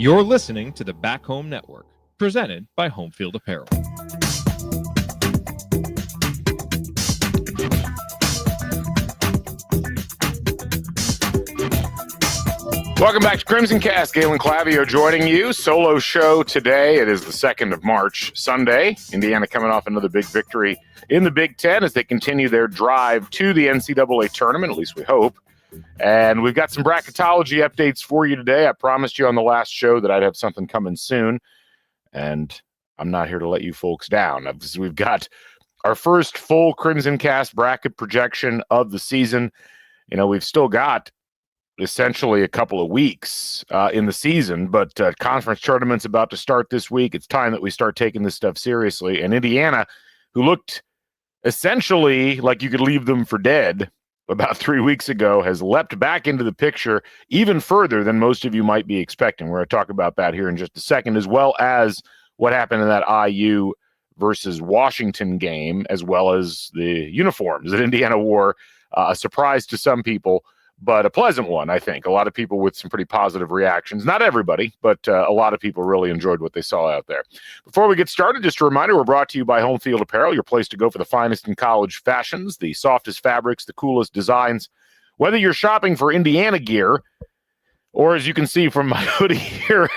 You're listening to the Back Home Network, presented by Home Field Apparel. Welcome back to Crimson Cast. Galen Clavio joining you. Solo show today. It is the 2nd of March, Sunday. Indiana coming off another big victory in the Big Ten as they continue their drive to the NCAA Tournament, at least we hope. And we've got some bracketology updates for you today. I promised you on the last show that I'd have something coming soon, and I'm not here to let you folks down. We've got our first full Crimson Cast bracket projection of the season. You know, we've still got essentially a couple of weeks in the season, but conference tournament's about to start this week. It's time that we start taking this stuff seriously. And Indiana, who looked essentially like you could leave them for dead about 3 weeks ago, has leapt back into the picture even further than most of you might be expecting. We're going to talk about that here in just a second, as well as what happened in that IU versus Washington game, as well as the uniforms that Indiana wore. A surprise to some people, but a pleasant one, I think. A lot of people with some pretty positive reactions. Not everybody, but a lot of people really enjoyed what they saw out there. Before we get started, just a reminder, we're brought to you by Home Field Apparel, your place to go for the finest in college fashions, the softest fabrics, the coolest designs. Whether you're shopping for Indiana gear, or as you can see from my hoodie here,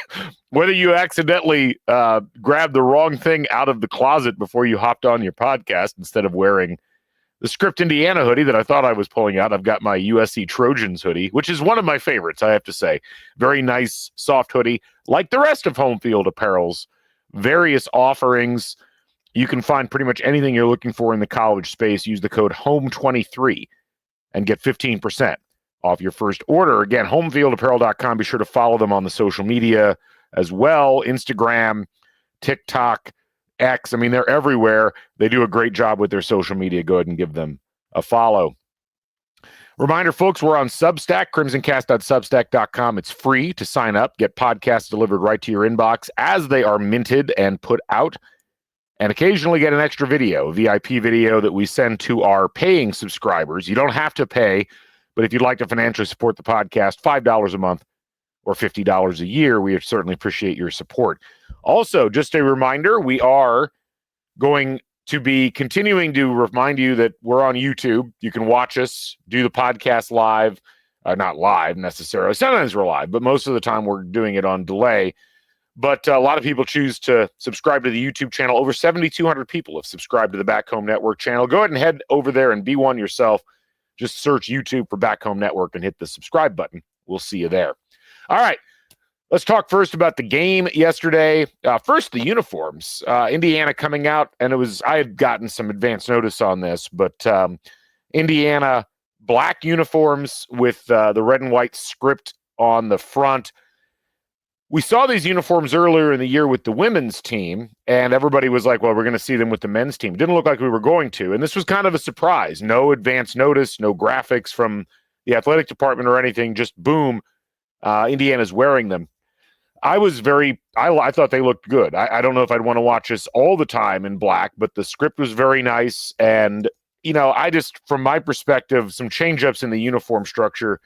whether you accidentally grabbed the wrong thing out of the closet before you hopped on your podcast instead of wearing the Script Indiana hoodie that I thought I was pulling out. I've got my USC Trojans hoodie, which is one of my favorites, I have to say. Very nice, soft hoodie. Like the rest of Home Field Apparel's various offerings, you can find pretty much anything you're looking for in the college space. Use the code HOME23 and get 15% off your first order. Again, homefieldapparel.com. Be sure to follow them on the social media as well. Instagram, TikTok, X. I mean, they're everywhere. They do a great job with their social media. Go ahead and give them a follow. Reminder, folks, we're on Substack, crimsoncast.substack.com. It's free to sign up, get podcasts delivered right to your inbox as they are minted and put out, and occasionally get an extra video, a VIP video that we send to our paying subscribers. You don't have to pay, but if you'd like to financially support the podcast, $5 a month or $50 a year, we certainly appreciate your support. Also, just a reminder, we are going to be continuing to remind you that we're on YouTube. You can watch us do the podcast live, not live necessarily. Sometimes we're live, but most of the time we're doing it on delay. But a lot of people choose to subscribe to the YouTube channel. Over 7,200 people have subscribed to the Back Home Network channel. Go ahead and head over there and be one yourself. Just search YouTube for Back Home Network and hit the subscribe button. We'll see you there. All right. Let's talk first about the game yesterday. First, the uniforms. Indiana coming out, and I had gotten some advance notice on this, but Indiana black uniforms with the red and white script on the front. We saw these uniforms earlier in the year with the women's team, and everybody was like, well, we're going to see them with the men's team. It didn't look like we were going to, and this was kind of a surprise. No advance notice, no graphics from the athletic department or anything, just boom, Indiana's wearing them. I thought they looked good. I don't know if I'd want to watch this all the time in black, but the script was very nice. And, from my perspective, some change-ups in the uniform structure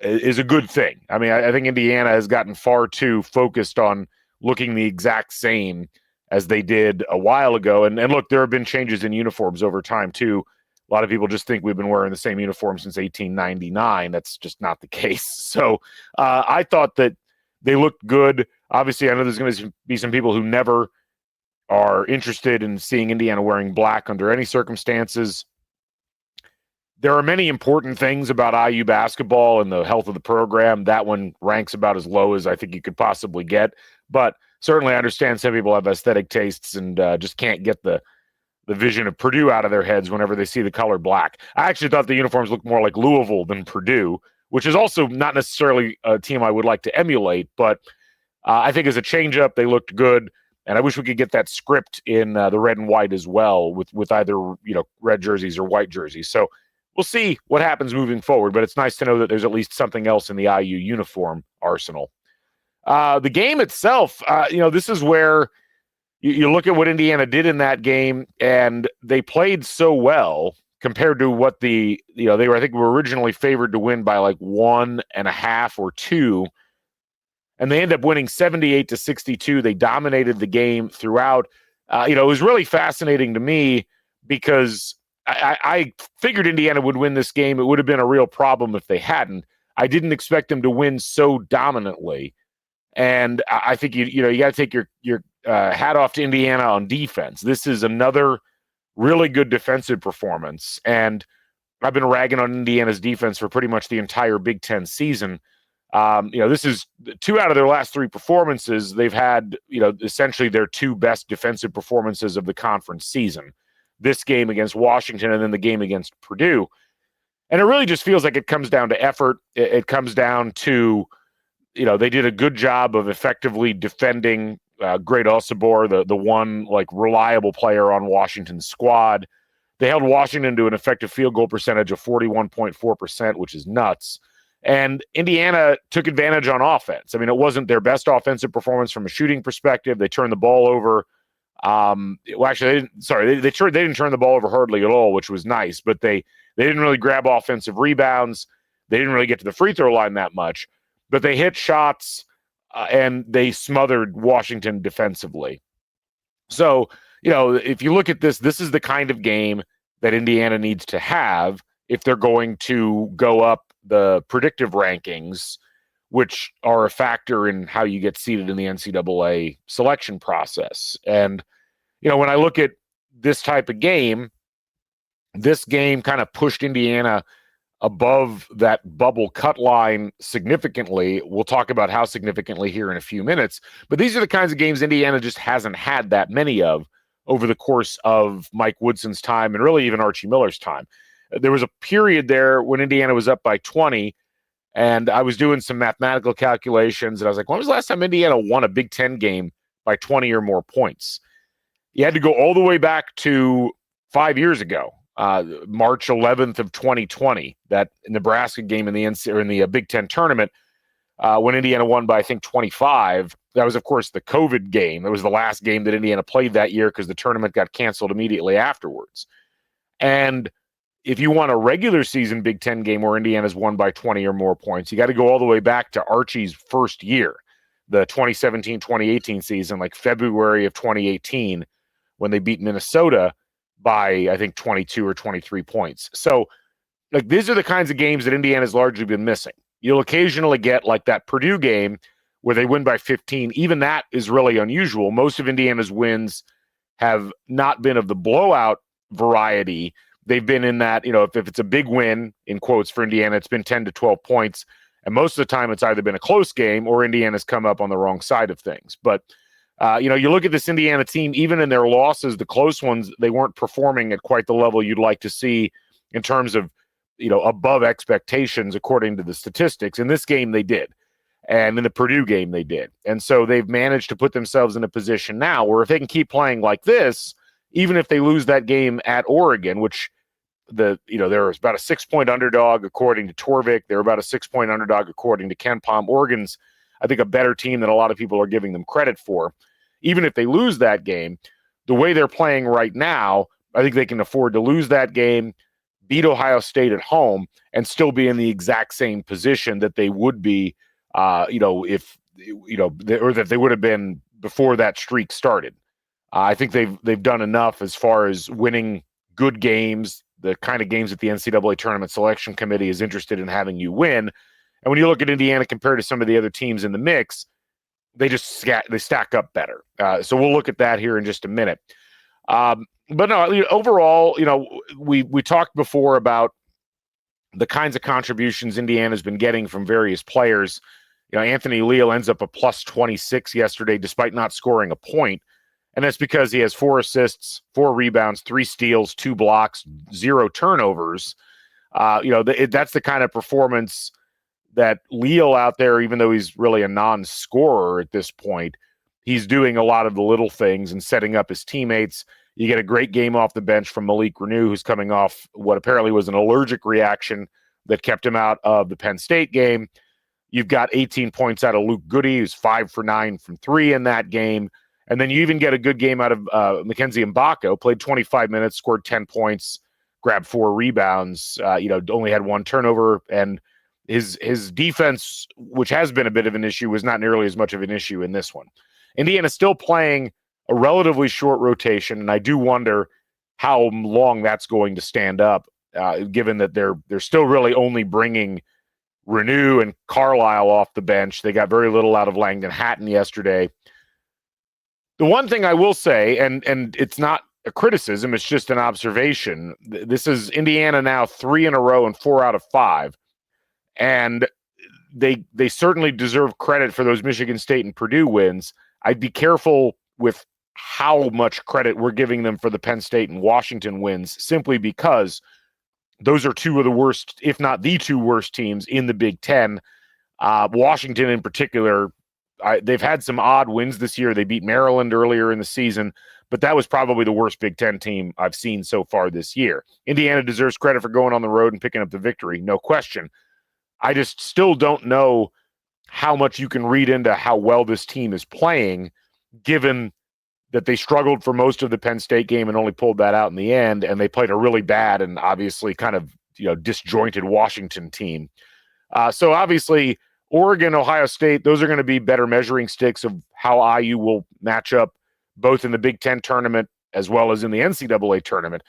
is a good thing. I mean, I think Indiana has gotten far too focused on looking the exact same as they did a while ago. And look, there have been changes in uniforms over time, too. A lot of people just think we've been wearing the same uniform since 1899. That's just not the case. So I thought that they looked good. Obviously, I know there's going to be some people who never are interested in seeing Indiana wearing black under any circumstances. There are many important things about IU basketball and the health of the program. That one ranks about as low as I think you could possibly get. But certainly I understand some people have aesthetic tastes and just can't get the vision of Purdue out of their heads whenever they see the color black. I actually thought the uniforms looked more like Louisville than Purdue, which is also not necessarily a team I would like to emulate, but I think as a change-up, they looked good, and I wish we could get that script in the red and white as well with either red jerseys or white jerseys. So we'll see what happens moving forward, but it's nice to know that there's at least something else in the IU uniform arsenal. The game itself, this is where you look at what Indiana did in that game, and they played so well compared to what I think were originally favored to win by like 1.5 or 2. and they end up winning 78-62. They dominated the game throughout. It was really fascinating to me because I figured Indiana would win this game. It would have been a real problem if they hadn't. I didn't expect them to win so dominantly. And I think you got to take your hat off to Indiana on defense. This is another really good defensive performance. And I've been ragging on Indiana's defense for pretty much the entire Big Ten season. This is 2 out of their last 3 performances. They've had, essentially their 2 best defensive performances of the conference season. This game against Washington and then the game against Purdue. And it really just feels like it comes down to effort. It comes down to, they did a good job of effectively defending Great Osabor, the one reliable player on Washington's squad. They held Washington to an effective field goal percentage of 41.4%, which is nuts. And Indiana took advantage on offense. I mean, it wasn't their best offensive performance from a shooting perspective. They turned the ball over. They didn't turn the ball over hardly at all, which was nice. But they didn't really grab offensive rebounds. They didn't really get to the free throw line that much. But they hit shots and they smothered Washington defensively. So, if you look at this is the kind of game that Indiana needs to have if they're going to go up the predictive rankings, which are a factor in how you get seated in the NCAA selection process. And, when I look at this type of game, this game kind of pushed Indiana above that bubble cut line significantly. We'll talk about how significantly here in a few minutes. But these are the kinds of games Indiana just hasn't had that many of over the course of Mike Woodson's time and really even Archie Miller's time. There was a period there when Indiana was up by 20, and I was doing some mathematical calculations, and I was like, when was the last time Indiana won a Big Ten game by 20 or more points? You had to go all the way back to 5 years ago, March 11th of 2020, that Nebraska game in the Big Ten tournament, when Indiana won by, I think, 25. That was, of course, the COVID game. It was the last game that Indiana played that year because the tournament got canceled immediately afterwards. And if you want a regular season Big Ten game where Indiana's won by 20 or more points, you got to go all the way back to Archie's first year, the 2017-2018 season, like February of 2018, when they beat Minnesota by, I think, 22 or 23 points. So, these are the kinds of games that Indiana's largely been missing. You'll occasionally get like that Purdue game where they win by 15. Even that is really unusual. Most of Indiana's wins have not been of the blowout variety. They've been in that, if it's a big win, in quotes, for Indiana, it's been 10 to 12 points. And most of the time it's either been a close game or Indiana's come up on the wrong side of things. But, you look at this Indiana team, even in their losses, the close ones, they weren't performing at quite the level you'd like to see in terms of, above expectations, according to the statistics. In this game, they did. And in the Purdue game, they did. And so they've managed to put themselves in a position now where if they can keep playing like this, even if they lose that game at Oregon, which they're about a 6-point underdog according to Torvik. They're about a 6-point underdog according to Ken Pom. Oregon's, I think, a better team than a lot of people are giving them credit for. Even if they lose that game, the way they're playing right now, I think they can afford to lose that game, beat Ohio State at home, and still be in the exact same position that they would be, or that they would have been before that streak started. I think they've done enough as far as winning good games, the kind of games that the NCAA Tournament Selection Committee is interested in having you win. And when you look at Indiana compared to some of the other teams in the mix, they stack up better. So we'll look at that here in just a minute. But no, overall, we talked before about the kinds of contributions Indiana's been getting from various players. Anthony Leal ends up a plus 26 yesterday, despite not scoring a point. And that's because he has 4 assists, 4 rebounds, 3 steals, 2 blocks, 0 turnovers. That's the kind of performance that Leal out there, even though he's really a non-scorer at this point, he's doing a lot of the little things and setting up his teammates. You get a great game off the bench from Malik Renew, who's coming off what apparently was an allergic reaction that kept him out of the Penn State game. You've got 18 points out of Luke Goody, who's 5 for 9 from 3 in that game. And then you even get a good game out of Mackenzie Mbako, played 25 minutes, scored 10 points, grabbed 4 rebounds, only had 1 turnover. And, his defense, which has been a bit of an issue, was not nearly as much of an issue in this one. Indiana's still playing a relatively short rotation, and I do wonder how long that's going to stand up, given that they're still really only bringing Renew and Carlisle off the bench. They got very little out of Langdon Hatton yesterday. The one thing I will say, and it's not a criticism, it's just an observation. This is Indiana now 3 in a row and 4 out of 5. And they certainly deserve credit for those Michigan State and Purdue wins. I'd be careful with how much credit we're giving them for the Penn State and Washington wins, simply because those are two of the worst, if not the two worst teams in the Big Ten. Washington in particular, they've had some odd wins this year. They beat Maryland earlier in the season, but that was probably the worst Big Ten team I've seen so far this year. Indiana deserves credit for going on the road and picking up the victory, no question. I just still don't know how much you can read into how well this team is playing, given that they struggled for most of the Penn State game and only pulled that out in the end, and they played a really bad and obviously kind of disjointed Washington team. So obviously, Oregon, Ohio State, those are going to be better measuring sticks of how IU will match up both in the Big Ten tournament as well as in the NCAA tournament.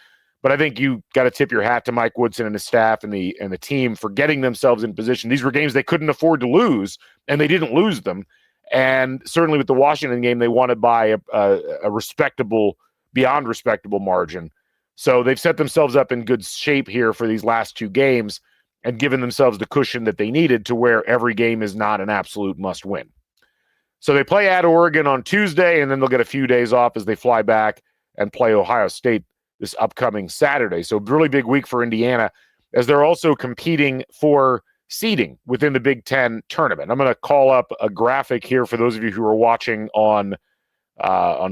But I think you got to tip your hat to Mike Woodson and his staff and the team for getting themselves in position. These were games they couldn't afford to lose, and they didn't lose them. And certainly with the Washington game, they won it by a respectable, beyond respectable margin. So they've set themselves up in good shape here for these last two games and given themselves the cushion that they needed to where every game is not an absolute must-win. So they play at Oregon on Tuesday, and then they'll get a few days off as they fly back and play Ohio State this upcoming Saturday. So really big week for Indiana, as they're also competing for seeding within the Big Ten tournament. I'm going to call up a graphic here for those of you who are watching on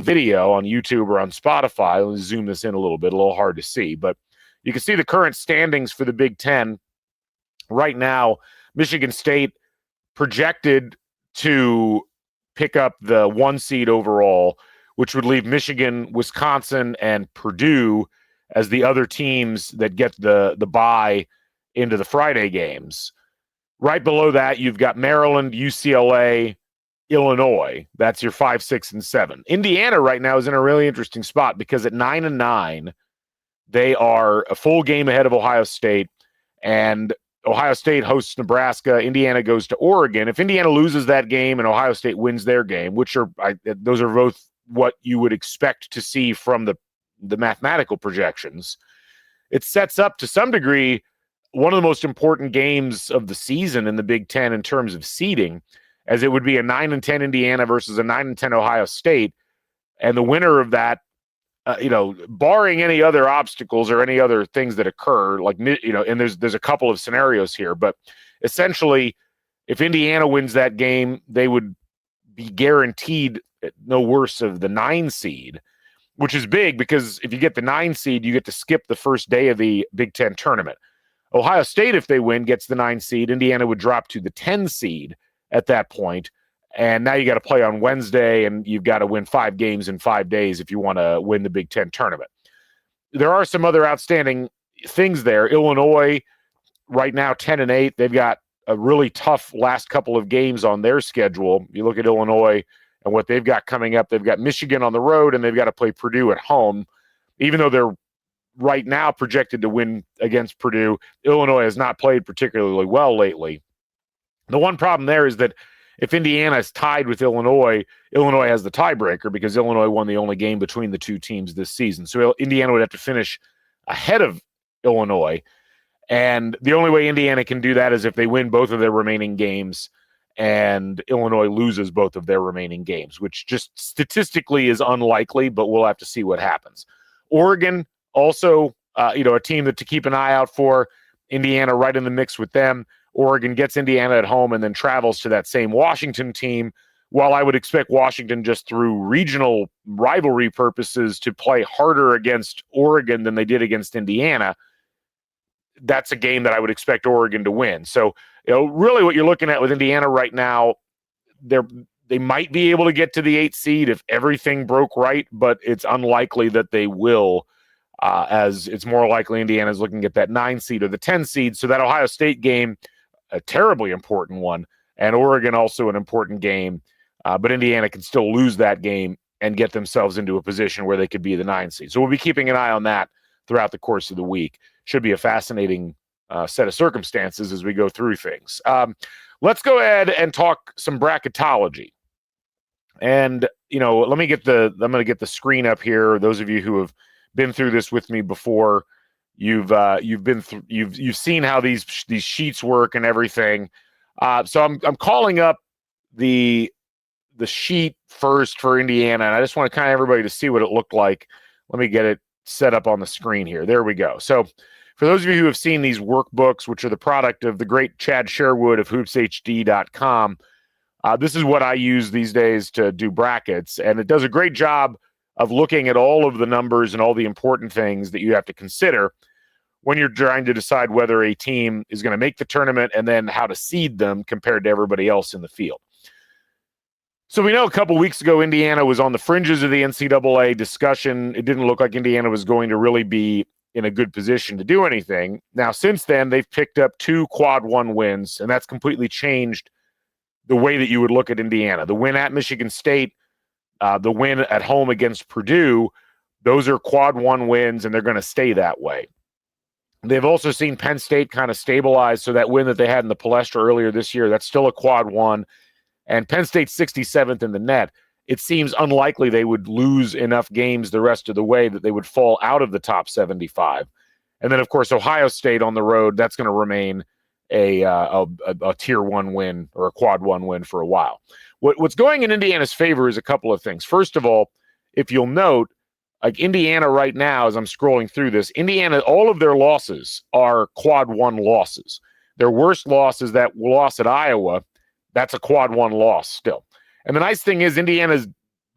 video, on YouTube or on Spotify. Let me zoom this in a little hard to see. But you can see the current standings for the Big Ten. Right now, Michigan State projected to pick up the 1 seed overall, which would leave Michigan, Wisconsin, and Purdue as the other teams that get the bye into the Friday games. Right below that, you've got Maryland, UCLA, Illinois. That's your 5, 6, and 7. Indiana right now is in a really interesting spot because at 9-9, they are a full game ahead of Ohio State, and Ohio State hosts Nebraska. Indiana goes to Oregon. If Indiana loses that game and Ohio State wins their game, those are both what you would expect to see from the mathematical projections, it sets up to some degree one of the most important games of the season in the Big Ten in terms of seeding, as it would be a 9-10 Indiana versus a 9-10 Ohio State. And the winner of that, barring any other obstacles or any other things that occur, and there's a couple of scenarios here, but essentially, if Indiana wins that game, they would be guaranteed no worse of the 9 seed, which is big because if you get the 9 seed, you get to skip the first day of the Big Ten tournament. Ohio State, if they win, gets the 9 seed. Indiana would drop to the 10 seed at that point. And now you got to play on Wednesday, and you've got to win 5 games in 5 days if you want to win the Big Ten tournament. There are some other outstanding things there. Illinois, right now, 10-8. They've got a really tough last couple of games on their schedule. You look at Illinois and what they've got coming up. They've got Michigan on the road, and they've got to play Purdue at home. Even though they're right now projected to win against Purdue, Illinois has not played particularly well lately. The one problem there is that if Indiana is tied with Illinois, Illinois has the tiebreaker because Illinois won the only game between the two teams this season. So Indiana would have to finish ahead of Illinois. And the only way Indiana can do that is if they win both of their remaining games and Illinois loses both of their remaining games, which just statistically is unlikely, but we'll have to see what happens. Oregon, also, a team to keep an eye out for. Indiana right in the mix with them. Oregon gets Indiana at home and then travels to that same Washington team. While I would expect Washington, just through regional rivalry purposes, to play harder against Oregon than they did against Indiana, that's a game that I would expect Oregon to win. So, really what you're looking at with Indiana right now, they might be able to get to the 8th seed if everything broke right, but it's unlikely that they will, as it's more likely Indiana's looking at that 9 seed or the 10 seed. So that Ohio State game, a terribly important one, and Oregon also an important game. But Indiana can still lose that game and get themselves into a position where they could be the 9 seed. So we'll be keeping an eye on that throughout the course of the week. Should be a fascinating set of circumstances as we go through things. Let's go ahead and talk some bracketology. And, I'm going to get the screen up here. Those of you who have been through this with me before, you've seen how these sheets work and everything. So I'm calling up the sheet first for Indiana, and I just want to kind of everybody to see what it looked like. Let me get it set up on the screen here. There we go. So for those of you who have seen these workbooks, which are the product of the great Chad Sherwood of hoopshd.com, this is what I use these days to do brackets, and it does a great job of looking at all of the numbers and all the important things that you have to consider when you're trying to decide whether a team is going to make the tournament and then how to seed them compared to everybody else in the field. So we know a couple weeks ago, Indiana was on the fringes of the NCAA discussion. It didn't look like Indiana was going to really be in a good position to do anything. Now, since then, they've picked up 2 quad 1 wins, and that's completely changed the way that you would look at Indiana. The win at Michigan State, the win at home against Purdue, those are quad 1 wins, and they're going to stay that way. They've also seen Penn State kind of stabilize, so that win that they had in the Palestra earlier this year, that's still a quad 1. And Penn State's 67th in the net. It seems unlikely they would lose enough games the rest of the way that they would fall out of the top 75. And then, of course, Ohio State on the road, that's going to remain a tier 1 win or a quad 1 win for a while. What's going in Indiana's favor is a couple of things. First of all, if you'll note, like Indiana right now, as I'm scrolling through this, Indiana, all of their losses are quad 1 losses. Their worst loss is that loss at Iowa. That's a quad 1 loss still. And the nice thing is Indiana's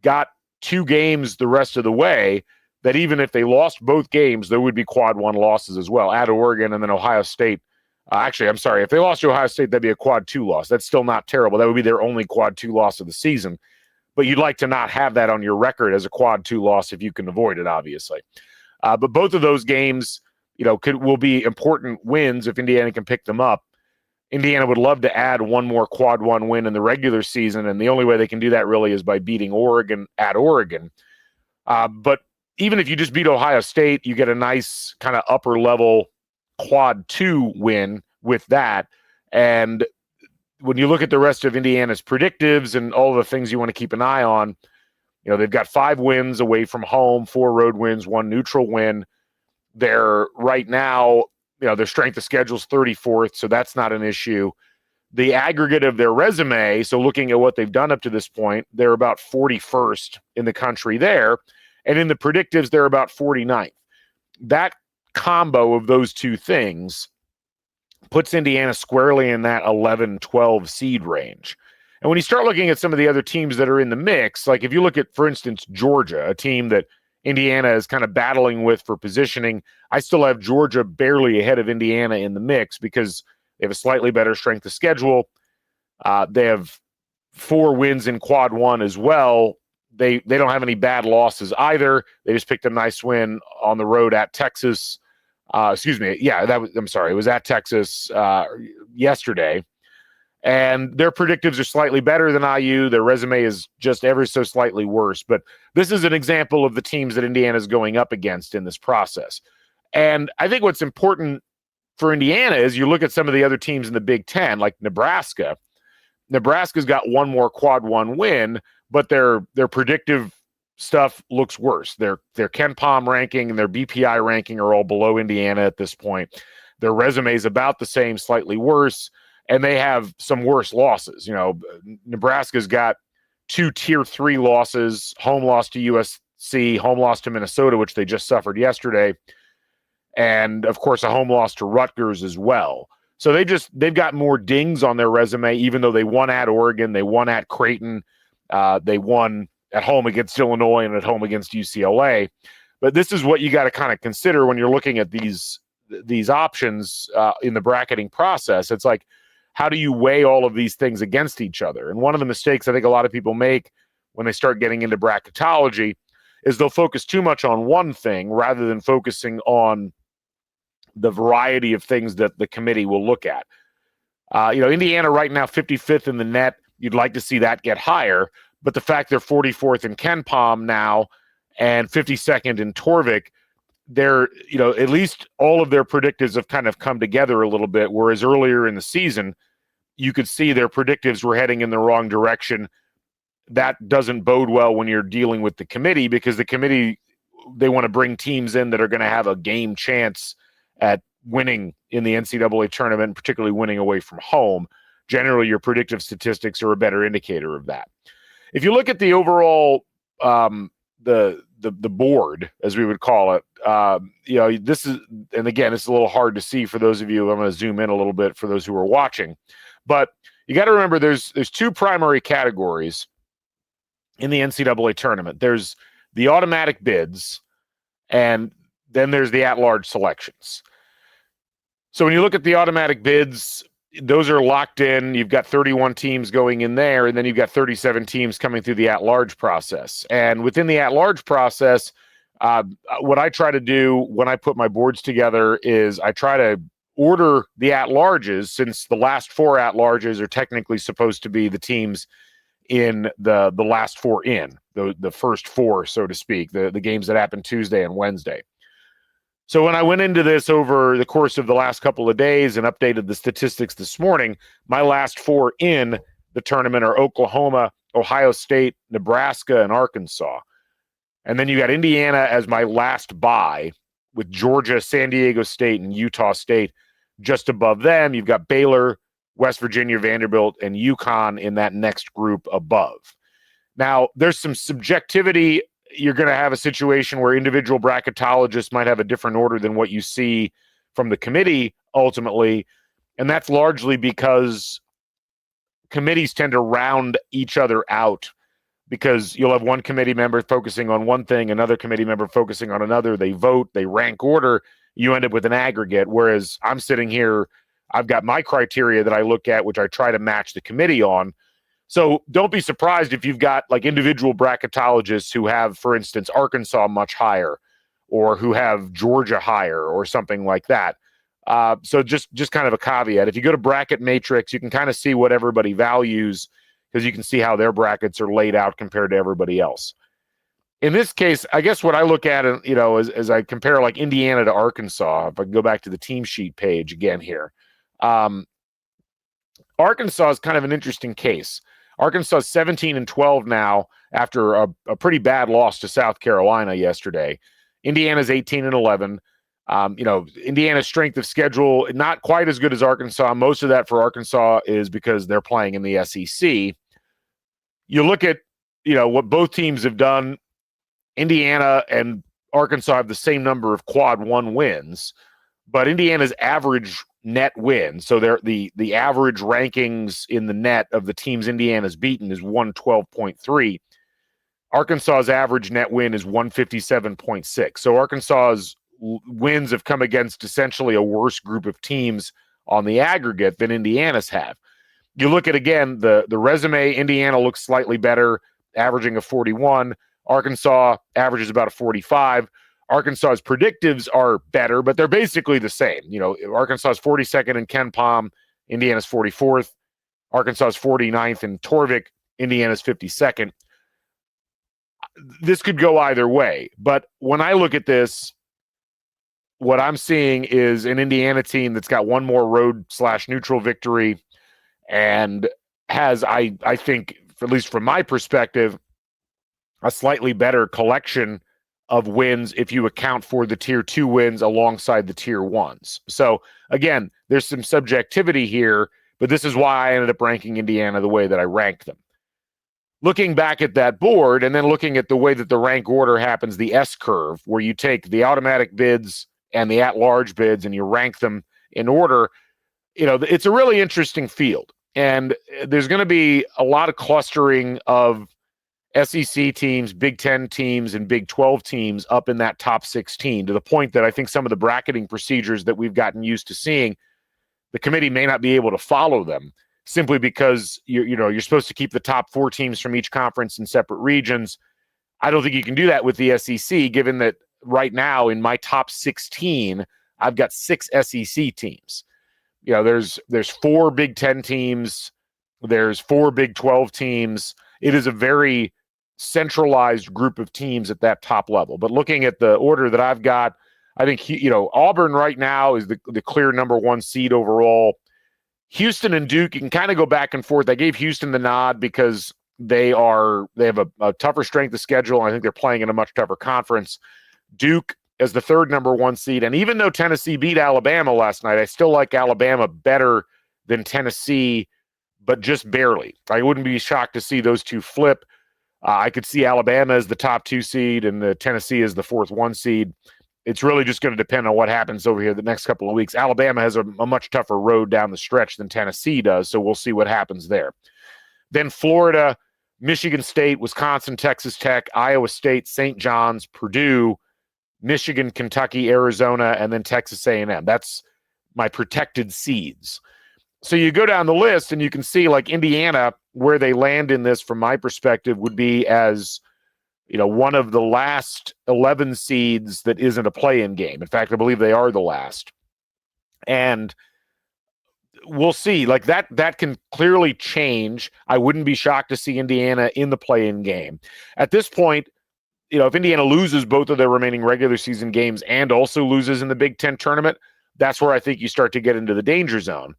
got 2 games the rest of the way that even if they lost both games, there would be quad 1 losses as well, at Oregon and then Ohio State. Actually, I'm sorry. If they lost to Ohio State, that'd be a quad 2 loss. That's still not terrible. That would be their only quad 2 loss of the season. But you'd like to not have that on your record as a quad 2 loss if you can avoid it, obviously. But both of those games, will be important wins if Indiana can pick them up. Indiana would love to add 1 more quad 1 win in the regular season, and the only way they can do that really is by beating Oregon at Oregon. But even if you just beat Ohio State, you get a nice kind of upper level quad 2 win with that. And when you look at the rest of Indiana's predictives and all the things you want to keep an eye on, they've got 5 wins away from home, 4 road wins, 1 neutral win. They're right now, their strength of schedule is 34th, so that's not an issue. The aggregate of their resume, so looking at what they've done up to this point, they're about 41st in the country there. And in the predictives, they're about 49th. That combo of those 2 things puts Indiana squarely in that 11-12 seed range. And when you start looking at some of the other teams that are in the mix, like if you look at, for instance, Georgia, a team that Indiana is kind of battling with for positioning, I still have Georgia barely ahead of Indiana in the mix because they have a slightly better strength of schedule. They have 4 wins in quad 1 as well. They don't have any bad losses either. They just picked a nice win on the road at Texas. It was at Texas yesterday. And their predictives are slightly better than IU. Their resume is just ever so slightly worse. But this is an example of the teams that Indiana is going up against in this process. And I think what's important for Indiana is you look at some of the other teams in the Big Ten, like Nebraska. Nebraska's got 1 more quad 1 win, but their predictive stuff looks worse. Their KenPom ranking and their BPI ranking are all below Indiana at this point. Their resume is about the same, slightly worse. And they have some worse losses. Nebraska's got 2 tier 3 losses, home loss to USC, home loss to Minnesota, which they just suffered yesterday. And of course, a home loss to Rutgers as well. So they've got more dings on their resume, even though they won at Oregon, they won at Creighton, they won at home against Illinois and at home against UCLA. But this is what you got to kind of consider when you're looking at these options in the bracketing process. It's like, how do you weigh all of these things against each other? And one of the mistakes I think a lot of people make when they start getting into bracketology is they'll focus too much on one thing rather than focusing on the variety of things that the committee will look at. Indiana right now 55th in the net. You'd like to see that get higher, but the fact they're 44th in KenPom now and 52nd in Torvik, they're, at least all of their predictives have kind of come together a little bit, whereas earlier in the season, you could see their predictives were heading in the wrong direction. That doesn't bode well when you're dealing with the committee, because the committee, they want to bring teams in that are going to have a game chance at winning in the NCAA tournament, particularly winning away from home. Generally, your predictive statistics are a better indicator of that. If you look at the overall, the board, as we would call it, this is, and again, it's a little hard to see for those of you. I'm going to zoom in a little bit for those who are watching, but you got to remember there's two primary categories in the NCAA tournament. There's the automatic bids, and then there's the at-large selections. So when you look at the automatic bids, those are locked in. You've got 31 teams going in there, and then you've got 37 teams coming through the at-large process. And within the at-large process, what I try to do when I put my boards together is I try to order the at-larges, since the last four at-larges are technically supposed to be the teams in the last four in, the first four, so to speak, the games that happen Tuesday and Wednesday. So when I went into this over the course of the last couple of days and updated the statistics this morning, my last four in the tournament are Oklahoma, Ohio State, Nebraska, and Arkansas. And then you got Indiana as my last bye, with Georgia, San Diego State, and Utah State just above them. You've got Baylor, West Virginia, Vanderbilt, and UConn in that next group above. Now, there's some subjectivity. You're going to have a situation where individual bracketologists might have a different order than what you see from the committee ultimately, and that's largely because committees tend to round each other out, because you'll have one committee member focusing on one thing, another committee member focusing on another. They vote, they rank order, you end up with an aggregate, whereas I'm sitting here, I've got my criteria that I look at, which I try to match the committee on. So don't be surprised if you've got like individual bracketologists who have, for instance, Arkansas much higher, or who have Georgia higher, or something like that. So just kind of a caveat. If you go to Bracket Matrix, you can kind of see what everybody values, because you can see how their brackets are laid out compared to everybody else. In this case, I guess what I look at, as I compare like Indiana to Arkansas, if I can go back to the team sheet page again here, Arkansas is kind of an interesting case. Arkansas is 17-12 now after a pretty bad loss to South Carolina yesterday. Indiana's 18-11. Indiana's strength of schedule, not quite as good as Arkansas. Most of that for Arkansas is because they're playing in the SEC. You look at, what both teams have done. Indiana and Arkansas have the same number of quad one wins, but Indiana's average net win, so they're the average rankings in the net of the teams Indiana's beaten is 112.3. Arkansas's average net win is 157.6. So Arkansas's wins have come against essentially a worse group of teams on the aggregate than Indiana's have. You look at, again, the resume, Indiana looks slightly better, averaging a 41. Arkansas averages about a 45. Arkansas's predictives are better, but they're basically the same. Arkansas's 42nd in KenPom, Indiana's 44th. Arkansas's 49th in Torvik, Indiana's 52nd. This could go either way, but when I look at this, what I'm seeing is an Indiana team that's got one more road/neutral victory and has, I think, at least from my perspective, a slightly better collection of wins if you account for the tier 2 wins alongside the tier 1s. So again, there's some subjectivity here, but this is why I ended up ranking Indiana the way that I ranked them. Looking back at that board and then looking at the way that the rank order happens, the S curve, where you take the automatic bids and the at-large bids and you rank them in order, it's a really interesting field. And there's going to be a lot of clustering of SEC teams, Big Ten teams, and Big 12 teams up in that top 16, to the point that I think some of the bracketing procedures that we've gotten used to seeing, the committee may not be able to follow them, simply because you're supposed to keep the top 4 teams from each conference in separate regions. I don't think you can do that with the SEC, given that right now in my top 16, I've got 6 SEC teams. There's 4 Big Ten teams, there's 4 Big 12 teams. It is a very centralized group of teams at that top level. But looking at the order that I've got, I think Auburn right now is the clear number 1 seed overall. Houston and Duke, you can kind of go back and forth. I gave Houston the nod because they have a tougher strength of schedule, and I think they're playing in a much tougher conference. Duke as the 3rd number 1 seed, and even though Tennessee beat Alabama last night, I still like Alabama better than Tennessee, but just barely. I wouldn't be shocked to see those two flip. I could see Alabama as the top 2 seed and the Tennessee as the 4th 1 seed. It's really just going to depend on what happens over here the next couple of weeks. Alabama has a much tougher road down the stretch than Tennessee does, so we'll see what happens there. Then Florida, Michigan State, Wisconsin, Texas Tech, Iowa State, St. John's, Purdue, Michigan, Kentucky, Arizona, and then Texas A&M. That's my protected seeds. So you go down the list and you can see like Indiana, where they land in this from my perspective would be as one of the last 11 seeds that isn't a play-in game. In fact, I believe they are the last. And we'll see. Like that can clearly change. I wouldn't be shocked to see Indiana in the play-in game. At this point, if Indiana loses both of their remaining regular season games and also loses in the Big Ten tournament, that's where I think you start to get into the danger zone.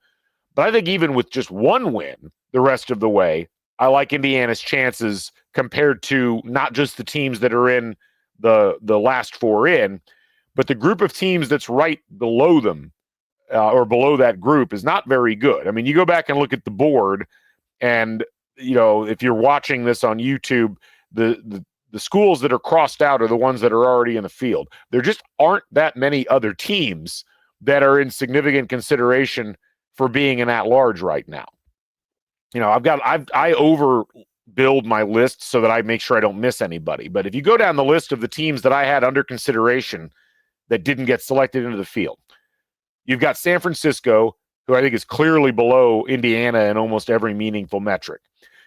But I think even with just 1 win the rest of the way, I like Indiana's chances compared to not just the teams that are in the last 4 in, but the group of teams that's right below them or below that group is not very good. I mean, you go back and look at the board, and if you're watching this on YouTube, the schools that are crossed out are the ones that are already in the field. There just aren't that many other teams that are in significant consideration for being an at-large right now. I overbuild my list so that I make sure I don't miss anybody. But if you go down the list of the teams that I had under consideration that didn't get selected into the field, you've got San Francisco, who I think is clearly below Indiana in almost every meaningful metric.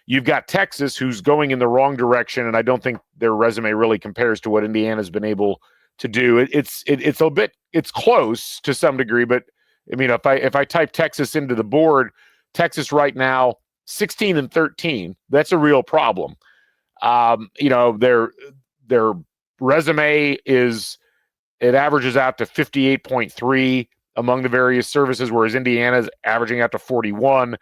You've got Texas, who's going in the wrong direction, and I don't think their resume really compares to what Indiana's been able to do. It's close to some degree, but I mean, if I type Texas into the board, Texas right now 16-13. That's a real problem. Their resume averages out to 58.3 among the various services, whereas Indiana's averaging out to 41.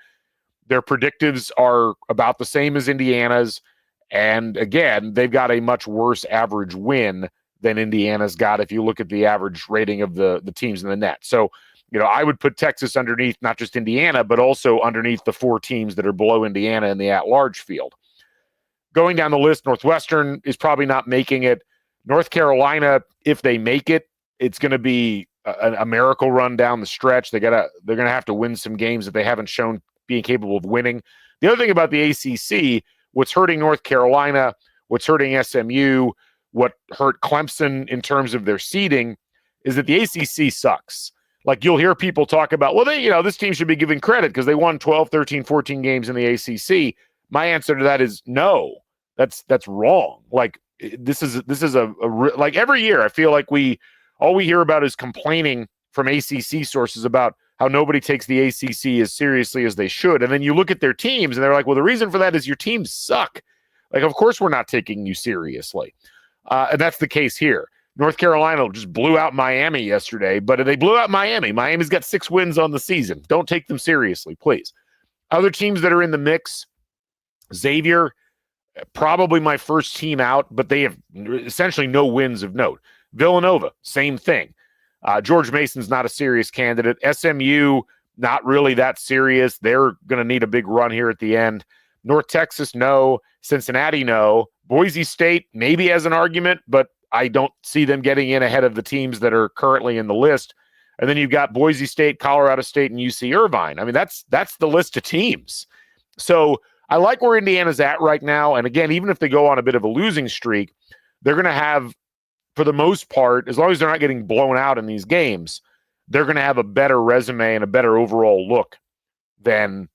Their predictives are about the same as Indiana's. And again, they've got a much worse average win than Indiana's got if you look at the average rating of the teams in the net. So, I would put Texas underneath not just Indiana, but also underneath the 4 teams that are below Indiana in the at-large field. Going down the list, Northwestern is probably not making it. North Carolina, if they make it, it's going to be a miracle run down the stretch. They're going to have to win some games that they haven't shown being capable of winning. The other thing about the ACC, what's hurting North Carolina, what's hurting SMU, what hurt Clemson in terms of their seeding is that the ACC sucks. Like you'll hear people talk about, well, this team should be given credit because they won 12, 13, 14 games in the ACC. My answer to that is no. That's wrong. Like this is like every year I feel like all we hear about is complaining from ACC sources about how nobody takes the ACC as seriously as they should. And then you look at their teams and they're like, well, the reason for that is your teams suck. Like, of course we're not taking you seriously. And that's the case here. North Carolina just blew out Miami yesterday, but they blew out Miami. Miami's got 6 wins on the season. Don't take them seriously, please. Other teams that are in the mix, Xavier, probably my first team out, but they have essentially no wins of note. Villanova, same thing. George Mason's not a serious candidate. SMU, not really that serious. They're going to need a big run here at the end. North Texas, no. Cincinnati, no. Boise State maybe has an argument, but I don't see them getting in ahead of the teams that are currently in the list. And then you've got Boise State, Colorado State, and UC Irvine. I mean, that's the list of teams. So I like where Indiana's at right now. And again, even if they go on a bit of a losing streak, they're going to have, for the most part, as long as they're not getting blown out in these games, they're going to have a better resume and a better overall look than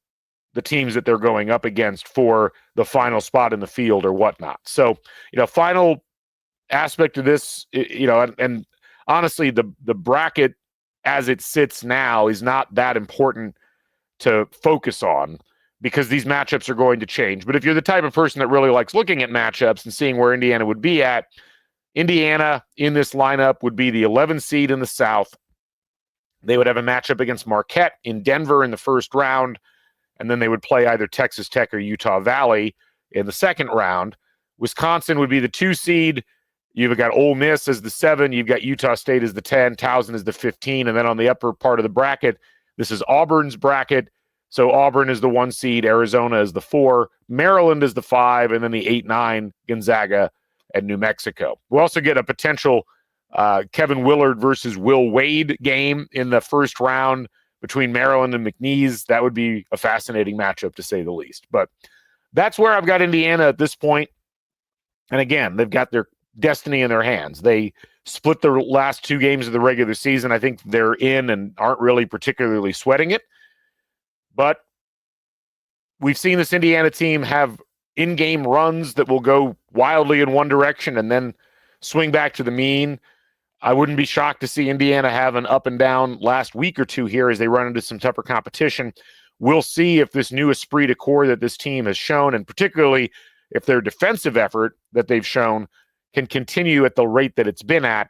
the teams that they're going up against for the final spot in the field or whatnot. So, final aspect of this, and honestly, the bracket as it sits now is not that important to focus on because these matchups are going to change. But if you're the type of person that really likes looking at matchups and seeing where Indiana would be at, Indiana in this lineup would be the 11th seed in the South. They would have a matchup against Marquette in Denver in the first round, and then they would play either Texas Tech or Utah Valley in the second round. Wisconsin would be the 2 seed. You've got Ole Miss as the 7. You've got Utah State as the 10. Towson as the 15. And then on the upper part of the bracket, this is Auburn's bracket. So Auburn is the 1 seed. Arizona is the 4. Maryland is the 5. And then the 8-9, Gonzaga and New Mexico. We'll also get a potential Kevin Willard versus Will Wade game in the first round between Maryland and McNeese. That would be a fascinating matchup, to say the least. But that's where I've got Indiana at this point. And again, they've got their destiny in their hands. They split the last 2 games of the regular season. I think they're in and aren't really particularly sweating it. But we've seen this Indiana team have in-game runs that will go wildly in one direction and then swing back to the mean. I wouldn't be shocked to see Indiana have an up and down last week or 2 here as they run into some tougher competition. We'll see if this new esprit de corps that this team has shown, and particularly if their defensive effort that they've shown can continue at the rate that it's been at.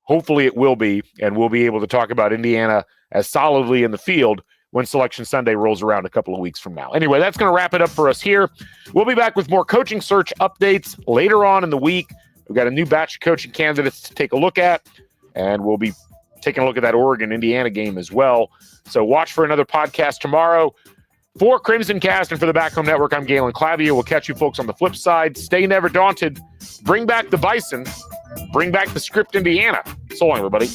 Hopefully it will be, and we'll be able to talk about Indiana as solidly in the field when Selection Sunday rolls around a couple of weeks from now. Anyway, that's going to wrap it up for us here. We'll be back with more coaching search updates later on in the week. We've got a new batch of coaching candidates to take a look at, and we'll be taking a look at that Oregon-Indiana game as well. So watch for another podcast tomorrow. For Crimson Cast and for the Back Home Network, I'm Galen Clavier. We'll catch you folks on the flip side. Stay never daunted. Bring back the Bison. Bring back the script Indiana. So long, everybody.